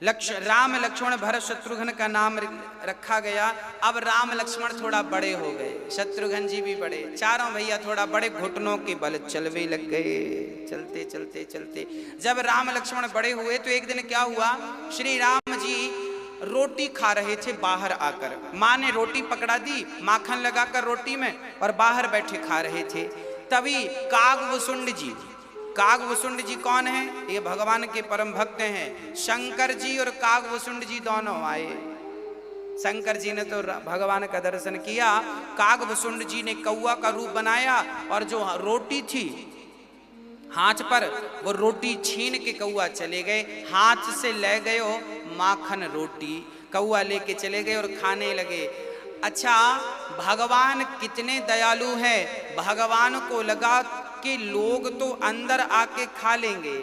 राम लक्ष्मण भरत शत्रुघ्न का नाम रखा गया। अब राम लक्ष्मण थोड़ा बड़े हो गए, शत्रुघ्न जी भी बड़े, चारों भैया थोड़ा बड़े घुटनों के बल चलवे लग गए। चलते चलते चलते जब राम लक्ष्मण बड़े हुए तो एक दिन क्या हुआ, श्री राम जी रोटी खा रहे थे बाहर आकर। माँ ने रोटी पकड़ा दी माखन लगाकर रोटी में और बाहर बैठे खा रहे थे। तभी कागभुसुंड जी, कागभुसुंड जी कौन है? ये भगवान के परम भक्त हैं। शंकर जी और कागभुसुंड जी दोनों आए। शंकर जी ने तो भगवान का दर्शन किया, कागभुसुंड जी ने कौआ का रूप बनाया और जो रोटी थी हाथ पर वो रोटी छीन के कौआ चले गए, हाथ से ले गए माखन रोटी, कौआ लेके चले गए और खाने लगे। अच्छा, भगवान कितने दयालु हैं। भगवान को लगा कि लोग तो अंदर आके खा लेंगे,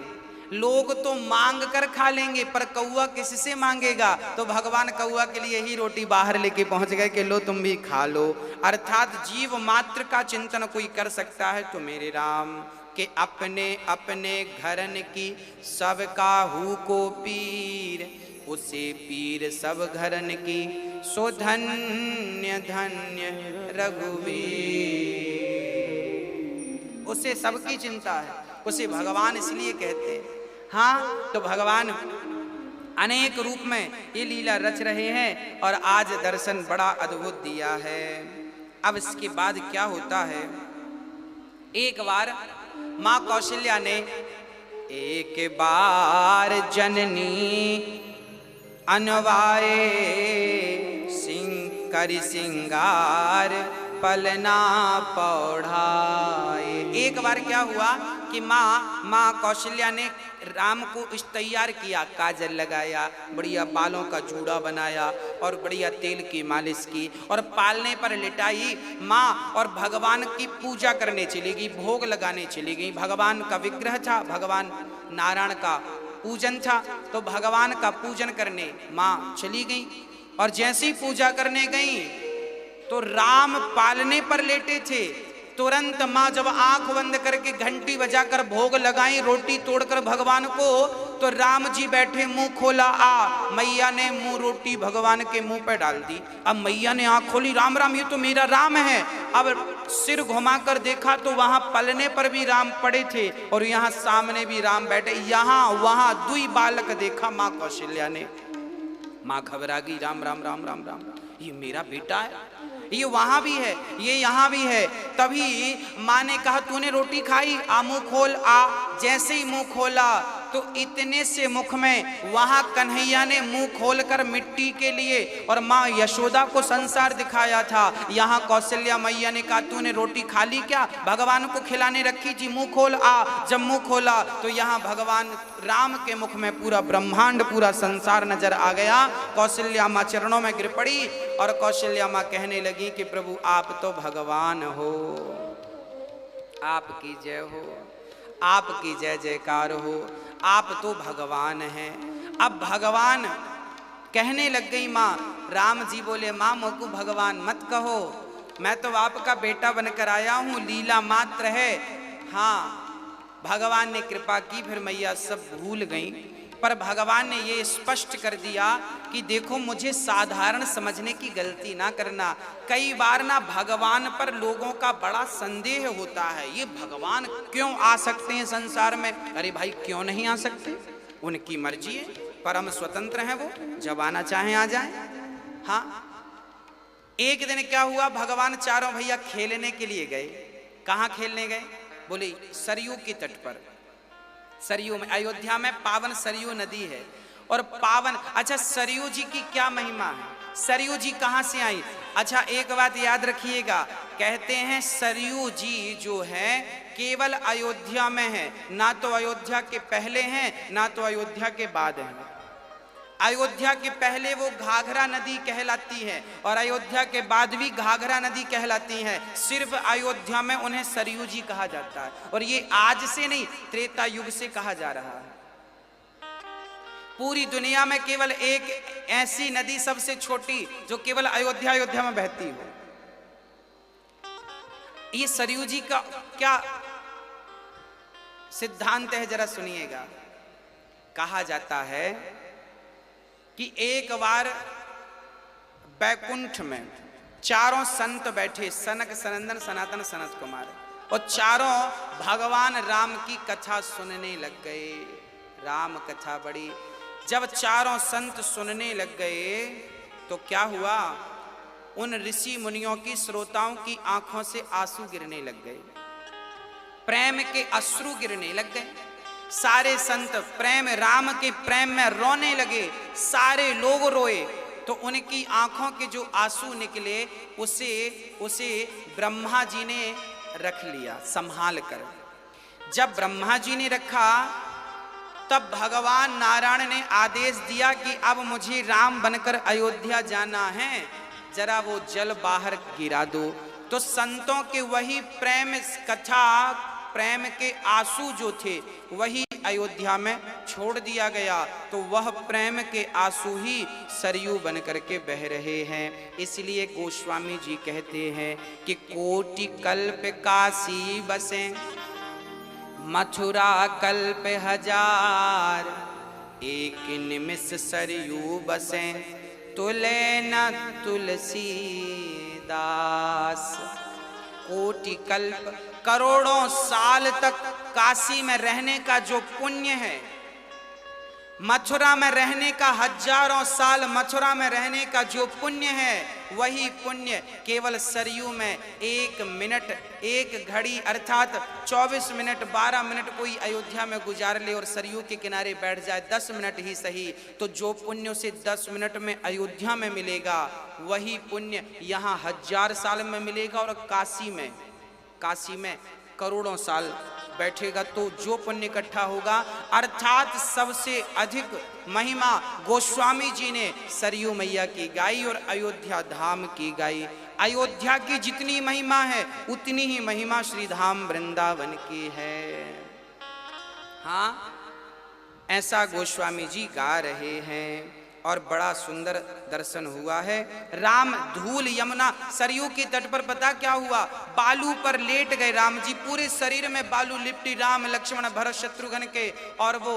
लोग तो मांग कर खा लेंगे, पर कौआ किससे मांगेगा? तो भगवान कौआ के लिए ही रोटी बाहर लेके पहुंच गए कि लो तुम भी खा लो। अर्थात जीव मात्र का चिंतन कोई कर सकता है तो मेरे राम के अपने अपने घरन की सब काहू को पीर, उसे पीर सब घरन की सो धन्य धन्य रघुवीर। उसे सबकी चिंता है, उसे भगवान इसलिए कहते हैं। हाँ, तो भगवान अनेक रूप में ये लीला रच रहे हैं और आज दर्शन बड़ा अद्भुत दिया है। अब इसके बाद क्या होता है, एक बार माँ कौशल्या ने एक बार जननी अनवाए करि सिंगार पलना पौढ़ाए। एक बार क्या हुआ कि माँ कौशल्या ने राम को इस तैयार किया, काजल लगाया, बढ़िया बालों का जूड़ा बनाया और बढ़िया तेल की मालिश की और पालने पर लिटाई माँ और भगवान की पूजा करने चली गई, भोग लगाने चली गई। भगवान का विग्रह था, भगवान नारायण का पूजन था, तो भगवान का पूजन करने माँ चली गई। और जैसी ही पूजा करने गई तो राम पालने पर लेटे थे। तुरंत माँ जब आंख बंद करके घंटी बजाकर भोग लगाई, रोटी तोड़कर भगवान को, तो राम जी बैठे, मुंह खोला आ, मैया ने मुंह रोटी भगवान के मुंह पे डाल दी। अब मैया ने आंख खोली, राम राम, ये तो मेरा राम है। अब सिर घुमाकर देखा तो वहां पलने पर भी राम पड़े थे और यहाँ सामने भी राम बैठे, यहाँ वहां दुई बालक देखा माँ कौशल्या ने। माँ घबरा गई, राम राम राम राम राम, ये मेरा बेटा है, ये वहां भी है, ये यहाँ भी है। तभी माँ ने कहा, तूने रोटी खाई, आ मुंह खोल आ। जैसे ही मुंह खोला तो इतने से मुख में वहां कन्हैया ने मुंह खोलकर मिट्टी के लिए और माँ यशोदा को संसार दिखाया था। यहाँ कौशल्या मैया ने कहा, तूने रोटी खा ली क्या? भगवान को खिलाने रखी थी, मुंह खोल आ। जब मुंह खोला तो यहाँ भगवान राम के मुख में पूरा ब्रह्मांड, पूरा संसार नजर आ गया। कौशल्या माँ चरणों में गिर पड़ी और कौशल्या माँ कहने लगी कि प्रभु आप तो भगवान हो, आपकी जय हो, आपकी जय जयकार हो, आप तो भगवान हैं। अब भगवान कहने लग गई माँ। राम जी बोले, माँ मोको भगवान मत कहो, मैं तो आपका बेटा बनकर आया हूँ, लीला मात्र है। हाँ, भगवान ने कृपा की, फिर मैया सब भूल गई। पर भगवान ने ये स्पष्ट कर दिया कि देखो, मुझे साधारण समझने की गलती ना करना। कई बार ना भगवान पर लोगों का बड़ा संदेह होता है, ये भगवान क्यों आ सकते हैं संसार में? अरे भाई, क्यों नहीं आ सकते? उनकी मर्जी है, परम स्वतंत्र है वो, जब आना चाहें आ जाएं। हाँ, एक दिन क्या हुआ, भगवान चारों भैया खेलने के लिए गए। कहाँ खेलने गए? बोले सरयू के तट पर। सरयू में, अयोध्या में पावन सरयू नदी है और पावन, अच्छा सरयू जी की क्या महिमा है? सरयू जी कहाँ से आई? अच्छा, एक बात याद रखिएगा, कहते हैं सरयू जी जो है केवल अयोध्या में है, ना तो अयोध्या के पहले हैं ना तो अयोध्या के बाद हैं। अयोध्या के पहले वो घाघरा नदी कहलाती है और अयोध्या के बाद भी घाघरा नदी कहलाती है। सिर्फ अयोध्या में उन्हें सरयू जी कहा जाता है और ये आज से नहीं, त्रेता युग से कहा जा रहा है। पूरी दुनिया में केवल एक ऐसी नदी सबसे छोटी जो केवल अयोध्या में बहती हो। ये सरयू जी का क्या सिद्धांत है, जरा सुनिएगा। कहा जाता है कि एक बार बैकुंठ में चारों संत बैठे, सनक सनंदन सनातन सनत कुमार, और चारों भगवान राम की कथा सुनने लग गए। राम कथा बड़ी, जब चारों संत सुनने लग गए तो क्या हुआ, उन ऋषि मुनियों की, श्रोताओं की आंखों से आंसू गिरने लग गए, प्रेम के अश्रु गिरने लग गए। सारे संत प्रेम, राम के प्रेम में रोने लगे, सारे लोग रोए। तो उनकी आंखों के जो आंसू निकले उसे ब्रह्मा जी ने रख लिया संभाल कर। जब ब्रह्मा जी ने रखा तब भगवान नारायण ने आदेश दिया कि अब मुझे राम बनकर अयोध्या जाना है, जरा वो जल बाहर गिरा दो। तो संतों के वही प्रेम कथा, प्रेम के आंसू जो थे वही अयोध्या में छोड़ दिया गया। तो वह प्रेम के आंसू ही सरयू बन करके बह रहे हैं। इसलिए गोस्वामी जी कहते हैं कि कोटि कल्प काशी बसे, मथुरा कल्प हजार, एक निमिष सरयू बसे, तुले न तुलसी दास। कोटि कल्प, करोड़ों साल तक काशी में रहने का जो पुण्य है, मथुरा में रहने का, हजारों साल मथुरा में रहने का जो पुण्य है, वही पुण्य केवल सरयू में एक मिनट, एक घड़ी अर्थात 24 मिनट 12 मिनट कोई अयोध्या में गुजार ले और सरयू के किनारे बैठ जाए, 10 मिनट ही सही, तो जो पुण्य उसे 10 मिनट में अयोध्या में मिलेगा, वही पुण्य यहाँ 1000 साल में मिलेगा। और काशी में करोड़ों साल बैठेगा तो जो पुण्य इकट्ठा होगा। अर्थात सबसे अधिक महिमा गोस्वामी जी ने सरयू मैया की गाई और अयोध्या धाम की गाई। अयोध्या की जितनी महिमा है उतनी ही महिमा श्री धाम वृंदावन की है। हाँ, ऐसा गोस्वामी जी गा रहे हैं और बड़ा सुंदर दर्शन हुआ है। राम धूल यमुना सरयू के तट पर पता क्या हुआ, बालू पर लेट गए राम जी, पूरे शरीर में बालू लिपटी, राम लक्ष्मण भरत शत्रुघ्न के, और वो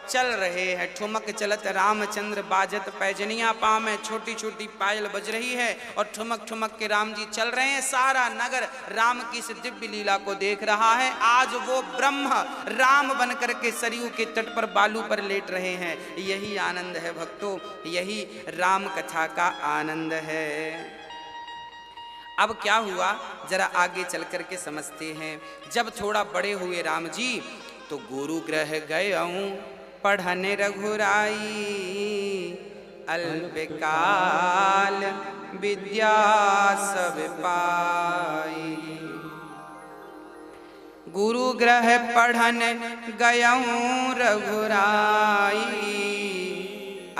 चल रहे हैं। ठुमक चलत रामचंद्र बाजत पैजनिया, पाँव में छोटी छोटी पायल बज रही है और ठुमक ठुमक के राम जी चल रहे हैं। सारा नगर राम की इस दिव्य लीला को देख रहा है। आज वो ब्रह्म राम बन करके सरयू के तट पर बालू पर लेट रहे हैं। यही आनंद है भक्तों, यही राम कथा का आनंद है। अब क्या हुआ जरा आगे चल करके समझते हैं। जब थोड़ा बड़े हुए राम जी तो गुरु गृह गयऊं पढ़ने रघुराई, अल्पकाल विद्या सब पाई। गुरु गृह पढ़न गयऊं रघुराई,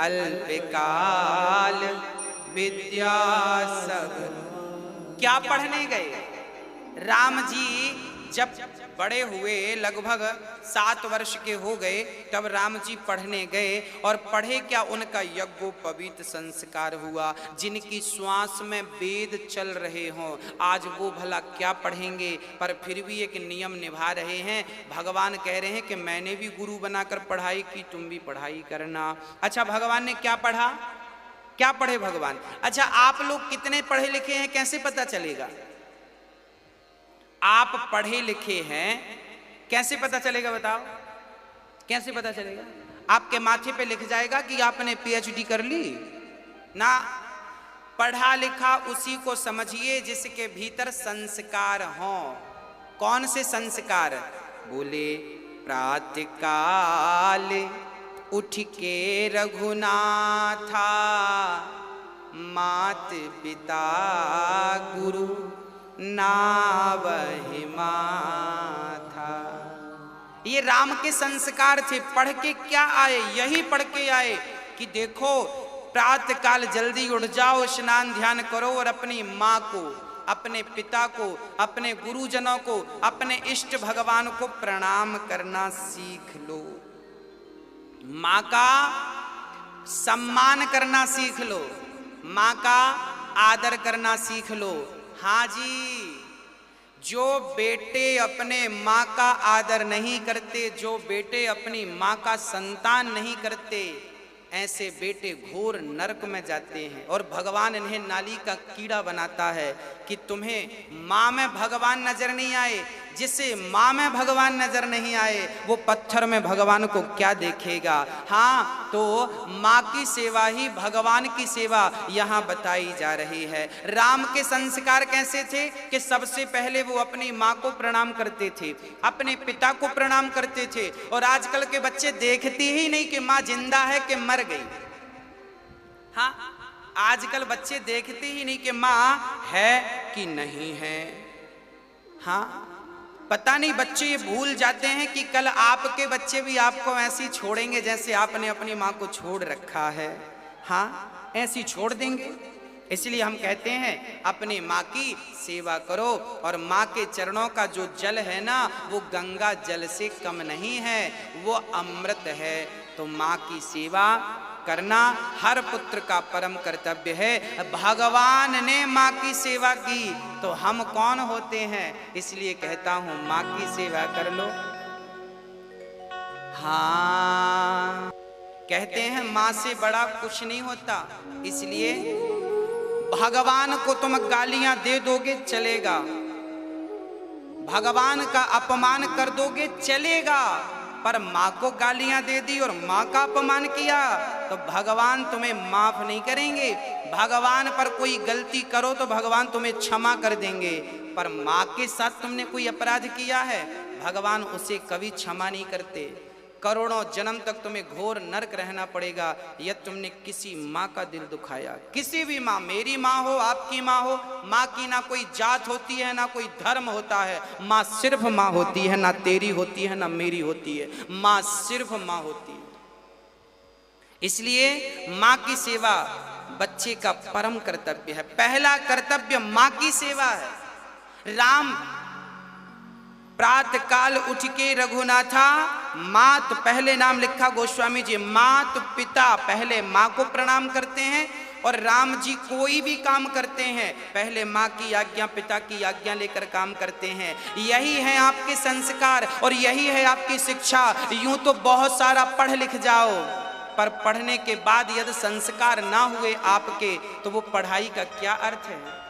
अल्पकाल विद्या सब। क्या पढ़ने गए राम जी? जब बड़े हुए लगभग 7 वर्ष के हो गए तब राम जी पढ़ने गए। और पढ़े क्या, उनका यज्ञोपवीत संस्कार हुआ। जिनकी श्वास में वेद चल रहे हों आज वो भला क्या पढ़ेंगे, पर फिर भी एक नियम निभा रहे हैं। भगवान कह रहे हैं कि मैंने भी गुरु बनाकर पढ़ाई की, तुम भी पढ़ाई करना। अच्छा, भगवान ने क्या पढ़ा, क्या पढ़े भगवान? अच्छा, आप लोग कितने पढ़े लिखे हैं कैसे पता चलेगा? आप पढ़े लिखे हैं कैसे पता चलेगा बताओ? कैसे पता चलेगा? आपके माथे पे लिख जाएगा कि आपने पीएचडी कर ली ना। पढ़ा लिखा उसी को समझिए जिसके भीतर संस्कार हों। कौन से संस्कार? बोले प्रातःकाल उठ के रघुनाथा, मात पिता गुरु नावहि माथा। ये राम के संस्कार थे। पढ़ के क्या आए? यही पढ़ के आए कि देखो प्रातः काल जल्दी उठ जाओ, स्नान ध्यान करो और अपनी माँ को, अपने पिता को, अपने गुरुजनों को, अपने इष्ट भगवान को प्रणाम करना सीख लो। माँ का सम्मान करना सीख लो, माँ का आदर करना सीख लो। हाँ जी, जो बेटे अपने माँ का आदर नहीं करते, जो बेटे अपनी माँ का संतान नहीं करते, ऐसे बेटे घोर नरक में जाते हैं और भगवान इन्हें नाली का कीड़ा बनाता है कि तुम्हें माँ में भगवान नजर नहीं आए। जिसे माँ में भगवान नजर नहीं आए वो पत्थर में भगवान को क्या देखेगा। हाँ, तो माँ की सेवा ही भगवान की सेवा यहाँ बताई जा रही है। राम के संस्कार कैसे थे कि सबसे पहले वो अपनी माँ को प्रणाम करते थे, अपने पिता को प्रणाम करते थे। और आजकल के बच्चे देखते ही नहीं कि माँ जिंदा है कि मर गई। हाँ, आजकल बच्चे देखते ही नहीं कि माँ है कि नहीं है। हाँ, पता नहीं बच्चे ये भूल जाते हैं कि कल आपके बच्चे भी आपको ऐसी छोड़ेंगे जैसे आपने अपनी माँ को छोड़ रखा है। हाँ, ऐसी छोड़ देंगे। इसलिए हम कहते हैं अपनी माँ की सेवा करो। और माँ के चरणों का जो जल है ना, वो गंगा जल से कम नहीं है, वो अमृत है। तो माँ की सेवा करना हर पुत्र का परम कर्तव्य है। भगवान ने माँ की सेवा की तो हम कौन होते हैं। इसलिए कहता हूं माँ की सेवा कर लो। हाँ, कहते हैं माँ से बड़ा कुछ नहीं होता। इसलिए भगवान को तुम गालियां दे दोगे चलेगा, भगवान का अपमान कर दोगे चलेगा, पर माँ को गालियां दे दी और माँ का अपमान किया तो भगवान तुम्हें माफ नहीं करेंगे। भगवान पर कोई गलती करो तो भगवान तुम्हें क्षमा कर देंगे, पर माँ के साथ तुमने कोई अपराध किया है, भगवान उसे कभी क्षमा नहीं करते। करोड़ों जन्म तक तुम्हें घोर नरक रहना पड़ेगा यदि तुमने किसी माँ का दिल दुखाया। किसी भी माँ, मेरी माँ हो, आपकी माँ हो, माँ की ना कोई जात होती है ना कोई धर्म होता है। माँ सिर्फ माँ होती है, ना तेरी होती है ना मेरी होती है, माँ सिर्फ माँ होती है। इसलिए माँ की सेवा बच्चे का परम कर्तव्य है। पहला कर्तव्य माँ की सेवा है। राम प्रातः काल उठ के रघुनाथा मात, पहले नाम लिखा गोस्वामी जी, मात पिता, पहले माँ को प्रणाम करते हैं। और राम जी कोई भी काम करते हैं पहले माँ की आज्ञा, पिता की आज्ञा लेकर काम करते हैं। यही है आपके संस्कार और यही है आपकी शिक्षा। यूं तो बहुत सारा पढ़ लिख जाओ, पर पढ़ने के बाद यदि संस्कार ना हुए आपके तो वो पढ़ाई का क्या अर्थ है।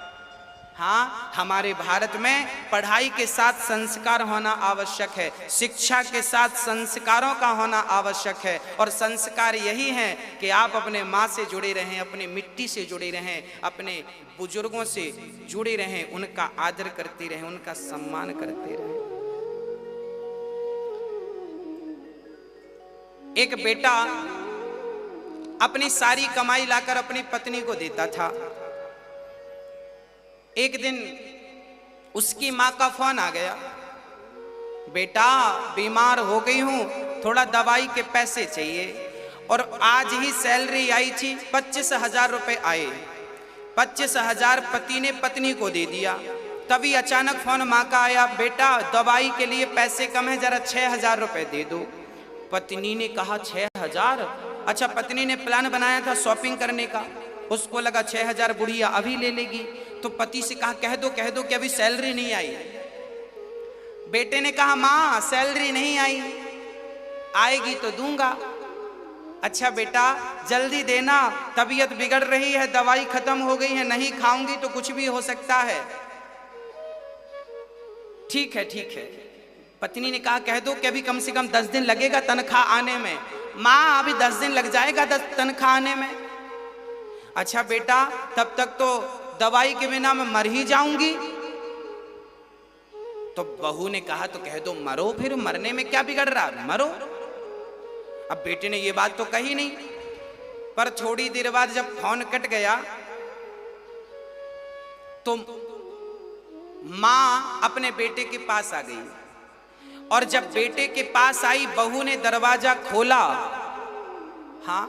हाँ, हमारे भारत में पढ़ाई के साथ संस्कार होना आवश्यक है, शिक्षा के साथ संस्कारों का होना आवश्यक है। और संस्कार यही है कि आप अपने माँ से जुड़े रहें, अपने मिट्टी से जुड़े रहें, अपने बुजुर्गों से जुड़े रहें, उनका आदर करते रहें, उनका सम्मान करते रहें। एक बेटा अपनी सारी कमाई लाकर अपनी पत्नी को देता था। एक दिन उसकी माँ का फोन आ गया, बेटा बीमार हो गई हूँ, थोड़ा दवाई के पैसे चाहिए। और आज ही सैलरी आई थी, 25,000 रुपये आए। 25,000 पति ने पत्नी को दे दिया। तभी अचानक फोन माँ का आया, बेटा दवाई के लिए पैसे कम है, जरा 6,000 रुपये दे दो। पत्नी ने कहा 6,000? अच्छा, पत्नी ने प्लान बनाया था शॉपिंग करने का, उसको लगा 6,000 बुढ़िया अभी ले लेगी। तो पति से कहा कह दो कि अभी सैलरी नहीं आई। बेटे ने कहा माँ सैलरी नहीं आई, आएगी तो दूंगा। अच्छा बेटा जल्दी देना, तबीयत बिगड़ रही है, दवाई खत्म हो गई है, नहीं खाऊंगी तो कुछ भी हो सकता है। ठीक है ठीक है। पत्नी ने कहा कह दो कि अभी कम से कम 10 दिन लगेगा तनख्वाह आने में। माँ अभी 10 दिन लग जाएगा तनख्वाह आने में। अच्छा बेटा तब तक तो दवाई के बिना मैं मर ही जाऊंगी। तो बहू ने कहा तो कह दो मरो, फिर मरने में क्या बिगड़ रहा, मरो। अब बेटे ने ये बात तो कही नहीं, पर थोड़ी देर बाद जब फोन कट गया तो मां अपने बेटे के पास आ गई। और जब बेटे के पास आई, बहू ने दरवाजा खोला। हाँ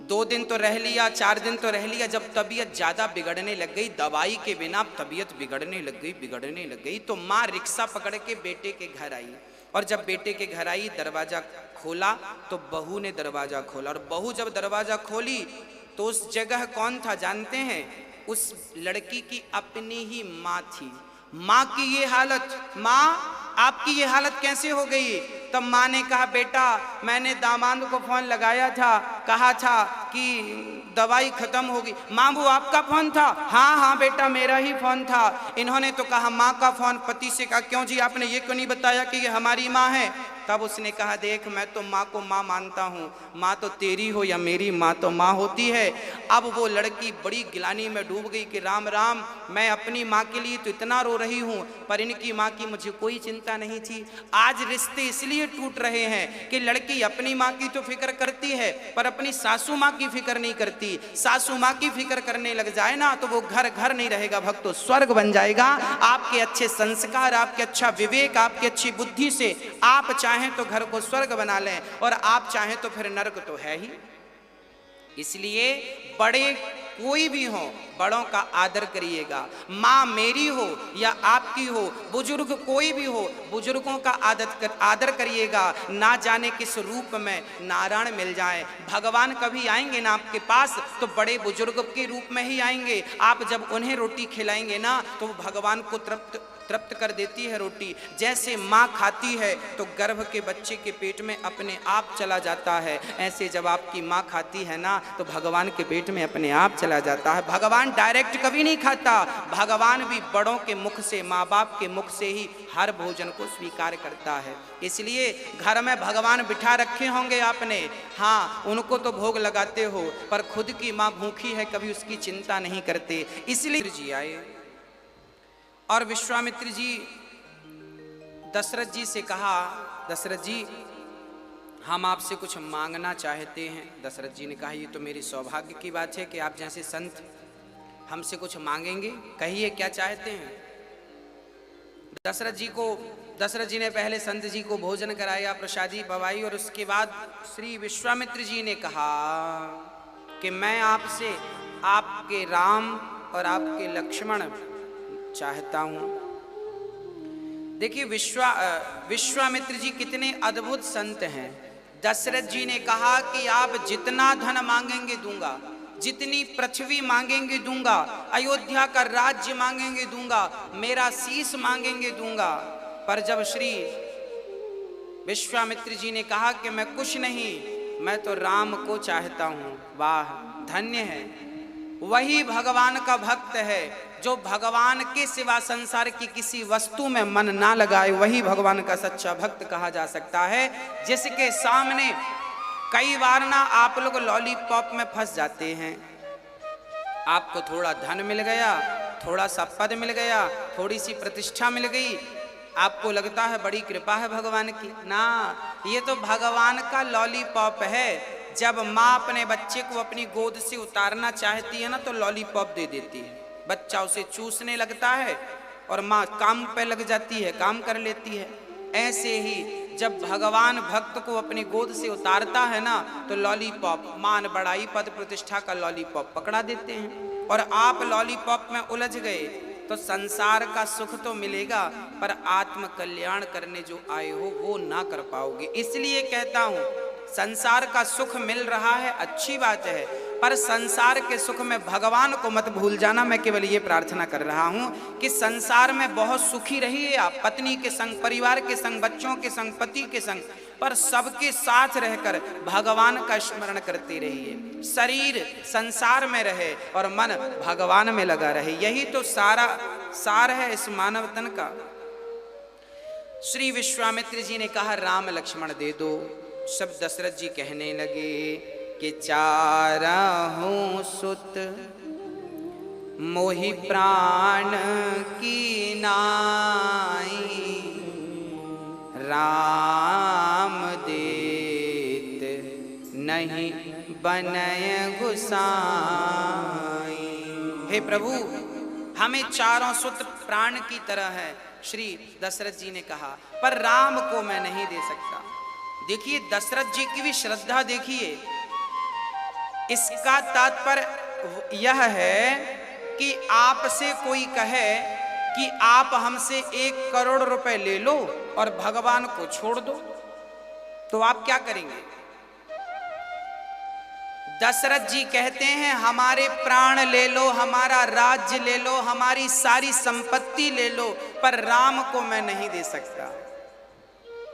2 दिन तो रह लिया, 4 दिन तो रह लिया। जब तबीयत ज्यादा बिगड़ने लग गई, दवाई के बिना तबीयत बिगड़ने लग गई, तो माँ रिक्शा पकड़ के बेटे के घर आई। और जब बेटे के घर आई, दरवाजा खोला तो बहू ने दरवाजा खोला। और बहू जब दरवाजा खोली तो उस जगह कौन था जानते हैं? उस लड़की की अपनी ही माँ थी। माँ की ये हालत, माँ आपकी ये हालत कैसे हो गई? तो माँ ने कहा बेटा मैंने दामाद को फोन लगाया था, कहा था कि दवाई खत्म होगी। माँ वो आपका फोन था? हाँ हाँ बेटा मेरा ही फोन था। इन्होंने तो कहा माँ का फोन, पति से कहा क्यों जी आपने ये क्यों नहीं बताया कि ये हमारी माँ है? तब उसने कहा देख मैं तो माँ को माँ मानता हूँ, माँ तो तेरी हो या मेरी, माँ तो माँ होती है। अब वो लड़की बड़ी गिलानी में डूब गई कि राम राम, मैं अपनी माँ के लिए तो इतना रो रही हूँ पर इनकी माँ की मुझे कोई चिंता नहीं थी। आज रिश्ते इसलिए टूट रहे हैं कि लड़की अपनी माँ की तो फिक्र करती है पर अपनी सासू माँ की फिक्र नहीं करती। सासू माँ की फिक्र करने लग जाए ना तो वो घर घर नहीं रहेगा भक्तों, स्वर्ग बन जाएगा। आपके अच्छे संस्कार, आपके अच्छा विवेक, आपकी अच्छी बुद्धि से आप चाहें तो घर को स्वर्ग बना लें और आप चाहें तो फिर नरक तो है ही। इसलिए बड़े कोई भी हो बड़ों का आदर करिएगा। माँ मेरी हो या आपकी हो, बुजुर्ग कोई भी हो, बुजुर्गों का आदर करिएगा। ना जाने किस रूप में नारायण मिल जाए। भगवान कभी आएंगे ना आपके पास तो बड़े बुजुर्ग के रूप में ही आएंगे। आप जब उन्हें रोटी खिलाएंगे ना तो भगवान को तृप्त कर देती है रोटी। जैसे माँ खाती है तो गर्भ के बच्चे के पेट में अपने आप चला जाता है, ऐसे जब आपकी माँ खाती है ना तो भगवान के पेट में अपने आप चला जाता है। भगवान डायरेक्ट कभी नहीं खाता, भगवान भी बड़ों के मुख से, माँ बाप के मुख से ही हर भोजन को स्वीकार करता है। इसलिए घर में भगवान बिठा रखे होंगे आपने, हाँ उनको तो भोग लगाते हो पर खुद की माँ भूखी है कभी उसकी चिंता नहीं करते। इसलिए जी आए और विश्वामित्र जी दशरथ जी से कहा, दशरथ जी हम आपसे कुछ मांगना चाहते हैं। दशरथ जी ने कहा ये तो मेरी सौभाग्य की बात है कि आप जैसे संत हमसे कुछ मांगेंगे, कहिए क्या चाहते हैं। दशरथ जी ने पहले संत जी को भोजन कराया, प्रसादी पवाई और उसके बाद श्री विश्वामित्र जी ने कहा कि मैं आपसे आपके राम और आपके लक्ष्मण चाहता हूं। देखिए विश्वामित्र जी कितने अद्भुत संत हैं। दशरथ जी ने कहा कि आप जितना धन मांगेंगे दूंगा, जितनी पृथ्वी मांगेंगे दूंगा, अयोध्या का राज्य मांगेंगे दूंगा, मेरा शीश मांगेंगे दूंगा। पर जब श्री विश्वामित्र जी ने कहा कि मैं कुछ नहीं, मैं तो राम को चाहता हूं, वाह धन्य है। वही भगवान का भक्त है जो भगवान के सिवा संसार की किसी वस्तु में मन ना लगाए, वही भगवान का सच्चा भक्त कहा जा सकता है। जिसके सामने कई बार ना आप लोग लॉलीपॉप में फंस जाते हैं। आपको थोड़ा धन मिल गया, थोड़ा सा पद मिल गया, थोड़ी सी प्रतिष्ठा मिल गई, आपको लगता है बड़ी कृपा है भगवान की। ना, ये तो भगवान का लॉलीपॉप है। जब माँ अपने बच्चे को अपनी गोद से उतारना चाहती है ना तो लॉलीपॉप दे देती है, बच्चा उसे चूसने लगता है और माँ काम पे लग जाती है, काम कर लेती है। ऐसे ही जब भगवान भक्त को अपनी गोद से उतारता है ना तो लॉलीपॉप, मान बढ़ाई पद प्रतिष्ठा का लॉलीपॉप पकड़ा देते हैं और आप लॉलीपॉप में उलझ गए तो संसार का सुख तो मिलेगा पर आत्म कल्याण करने जो आए हो वो ना कर पाओगे। इसलिए कहता हूं संसार का सुख मिल रहा है अच्छी बात है, पर संसार के सुख में भगवान को मत भूल जाना। मैं केवल ये प्रार्थना कर रहा हूं कि संसार में बहुत सुखी रहिए आप, पत्नी के संग, परिवार के संग, बच्चों के संग, पति के संग, पर सबके साथ रहकर भगवान का स्मरण करते रहिए। शरीर संसार में रहे और मन भगवान में लगा रहे, यही तो सारा सार है इस मानव तन का। श्री विश्वामित्र जी ने कहा राम लक्ष्मण दे दो। सब दशरथ जी कहने लगे कि चारहूं सुत मोहि प्राण की नाई, राम देत नहीं बनय गुसाई। हे प्रभु हमें चारों सुत प्राण की तरह है, श्री दशरथ जी ने कहा, पर राम को मैं नहीं दे सकता। देखिए दशरथ जी की भी श्रद्धा देखिए। इसका तात्पर्य यह है कि आपसे कोई कहे कि आप हमसे 1 करोड़ रुपए ले लो और भगवान को छोड़ दो, तो आप क्या करेंगे? दशरथ जी कहते हैं हमारे प्राण ले लो, हमारा राज्य ले लो, हमारी सारी संपत्ति ले लो, पर राम को मैं नहीं दे सकता।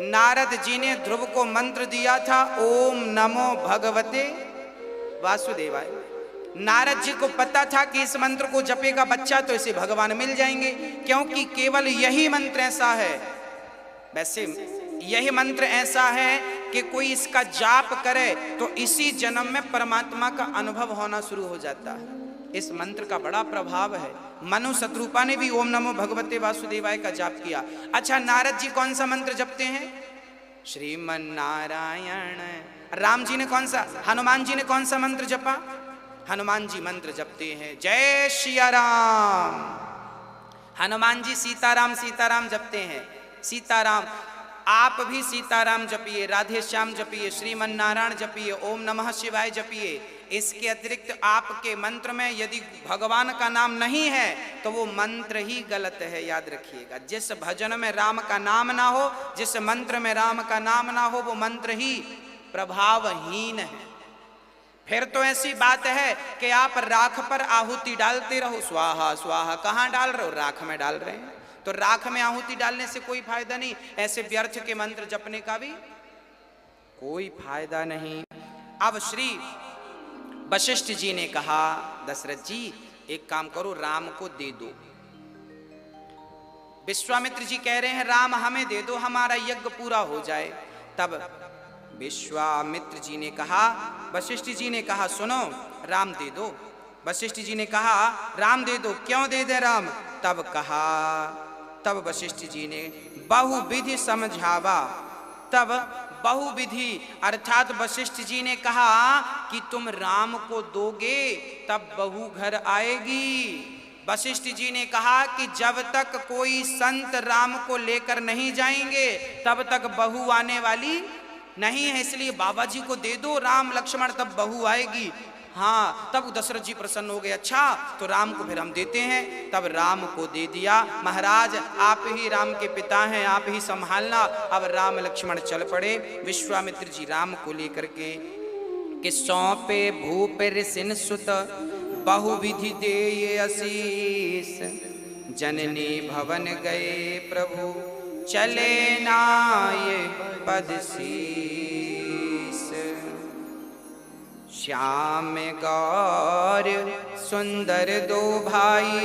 नारद जी ने ध्रुव को मंत्र दिया था, ओम नमो भगवते वासुदेवाय। नारद जी को पता था कि इस मंत्र को जपेगा बच्चा तो इसे भगवान मिल जाएंगे, क्योंकि केवल यही मंत्र ऐसा है, वैसे यही मंत्र ऐसा है कि कोई इसका जाप करे तो इसी जन्म में परमात्मा का अनुभव होना शुरू हो जाता है। इस मंत्र का बड़ा प्रभाव है। मनु शत्रुपा ने भी ओम नमो भगवते वासुदेवाय का जाप किया। अच्छा, नारद जी कौन सा मंत्र जपते हैं? श्रीमन नारायण। राम जी ने कौन सा, हनुमान जी ने कौन सा मंत्र जपा? हनुमान जी मंत्र जपते हैं जय सिया राम। हनुमान जी सीताराम सीताराम जपते हैं। सीताराम, आप भी सीताराम जपिए, राधे श्याम जपिए, श्रीमन नारायण जपिए, ओम नमः शिवाय जपिए। इसके अतिरिक्त आपके मंत्र में यदि भगवान का नाम नहीं है तो वो मंत्र ही गलत है, याद रखिएगा। जिस भजन में राम का नाम ना हो, जिस मंत्र में राम का नाम ना हो, वो मंत्र ही प्रभावहीन है। फिर तो ऐसी बात है कि आप राख पर आहुति डालते रहो, स्वाहा स्वाहा। कहाँ डाल रहे हो? राख में डाल रहे हैं। तो राख में आहुति डालने से कोई फायदा नहीं, ऐसे व्यर्थ के मंत्र जपने का भी कोई फायदा नहीं। अब श्री वशिष्ठ जी ने कहा, दशरथ जी एक काम करो, राम को दे दो। विश्वामित्र जी कह रहे हैं राम हमें दे दो, हमारा यज्ञ पूरा हो जाए। तब विश्वामित्र जी ने कहा, वशिष्ठ जी ने कहा सुनो, राम दे दो। वशिष्ठ जी ने कहा राम दे दो, क्यों दे दे राम? तब वशिष्ठ जी ने बहुविधि समझावा। तब बहुविधि अर्थात वशिष्ठ जी ने कहा कि तुम राम को दोगे तब बहू घर आएगी। वशिष्ठ जी ने कहा कि जब तक कोई संत राम को लेकर नहीं जाएंगे तब तक बहू आने वाली नहीं है, इसलिए बाबा जी को दे दो राम लक्ष्मण, तब बहू आएगी। हाँ, तब दशरथ जी प्रसन्न हो गए। अच्छा, तो राम को फिर हम देते हैं। तब राम को दे दिया। महाराज आप ही राम के पिता हैं, आप ही संभालना। अब राम लक्ष्मण चल पड़े। विश्वामित्र जी राम को लेकर के कि सौंपे भूप ऋषिन सुत बहुविधि दे आशीष, जननी भवन गए प्रभु चले नाये पद शीस। श्याम गौर सुंदर दो भाई,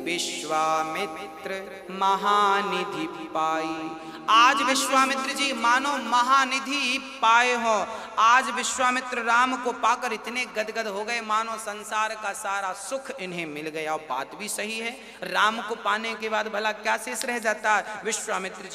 विश्वामित्र महानिधि पाई। आज विश्वामित्र जी मानो महानिधि पाए हो। आज विश्वामित्र राम को पाकर इतने गदगद हो गए मानो संसार का सारा सुख इन्हें मिल गया। और बात भी सही है, राम को पाने के बाद भला क्या शेष रह जाता है? विश्वामित्र जी